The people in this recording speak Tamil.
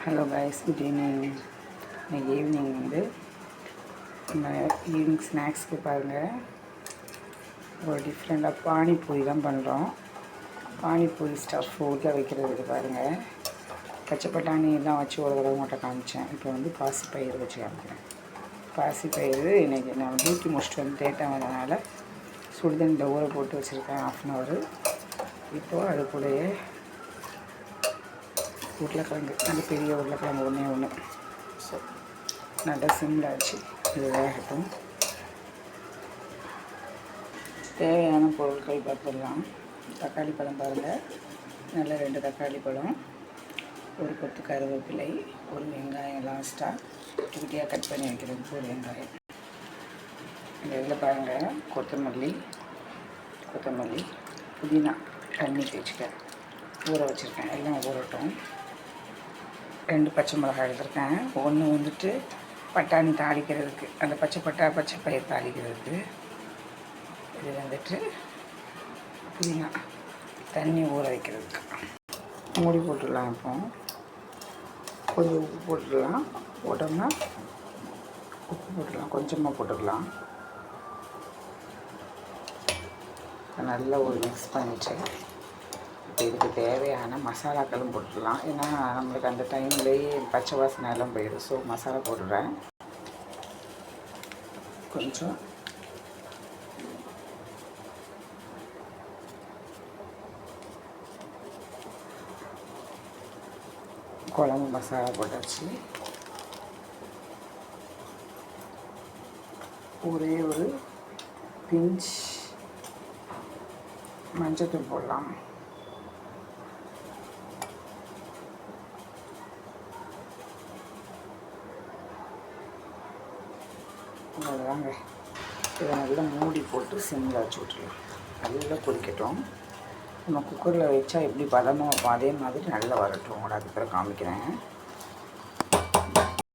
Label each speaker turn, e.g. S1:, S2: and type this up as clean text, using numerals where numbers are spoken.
S1: Hello guys, good evening. இன்னைக்கு ஈவினிங் நம்ம ஈவினிங் ஸ்நாக்ஸ்க்கு பாருங்கள், ஒரு டிஃப்ரெண்ட்டாக பானிபூரி தான் பண்ணுறோம். பானிபூரி ஸ்டஃப் ஊரில் வைக்கிறதுக்கு பாருங்கள், பச்சை பட்டாணி எல்லாம் வச்சு ஒரு தடவை மட்டும் காமிச்சேன். இப்போ பாசிப்பயிறு வச்சு காமிக்கிறேன். பாசிப்பயிறு இன்றைக்கி நான் ஊற்றி முடிச்சுட்டு வந்து தேட்டம் வந்ததுனால சுடுதண்ணியில் ஊற போட்டு வச்சுருக்கேன் 1/2 hour. இப்போது அது கூடயே உருளைக்கிழங்கு, நல்ல பெரிய உருளைக்கிழங்கு ஒன்று ஸோ நல்லா சிம்மில் வச்சு இது வேகட்டும். தேவையான பொருட்கள் பார்த்துடலாம். தக்காளி பழம் பாருங்கள், நல்ல 2 தக்காளி பழம், ஒரு கொத்து கருவேப்பிலை, ஒரு வெங்காயம் லாஸ்ட்டாக குட்டியாக கட் பண்ணி வைக்கிறதுக்கு ஒரு வெங்காயம். இதில் பாருங்கள், கொத்தமல்லி, புதினா தண்ணி தேய்ச்சிக்க ஊற வச்சுருக்கேன். எல்லாம் ஊறட்டும். 2 பச்சை மிளகாய் எடுத்துருக்கேன். ஒன்று பட்டாணி தாளிக்கிறதுக்கு, அந்த பச்சை பயிர் தாளிக்கிறதுக்கு. இது புதினா தண்ணி ஊற வைக்கிறதுக்கு. மூடி போட்டுடலாம். இப்போ கொஞ்சம் உப்பு போட்டுடலாம். போட்டோம்னா உப்பு போட்டுடலாம், கொஞ்சமாக போட்டுக்கலாம். நல்லா ஒரு மிக்ஸ் பண்ணிவிட்டு இப்போ இதுக்கு தேவையான மசாலாக்களும் போட்டுடலாம். ஏன்னா நம்மளுக்கு அந்த டைம்லேயே பச்சை வாசனை எல்லாம் போயிடும். ஸோ மசாலா போட்டுடுறேன். கொஞ்சம் குழம்பு மசாலா போட்டாச்சு. ஒரே ஒரு பிஞ்ச் மஞ்சத்தூள் போடலாம். அவ்வளோதாங்க. இதை நல்லா மூடி போட்டு சிம்மில் வச்சு விட்டுருலாம். நல்லா கொதிக்கட்டும். நம்ம குக்கரில் வச்சா எப்படி பதமாக வைப்போம் அதே மாதிரி நல்லா வரட்டும். அதுக்கப்புறம் காமிக்கிறேன்.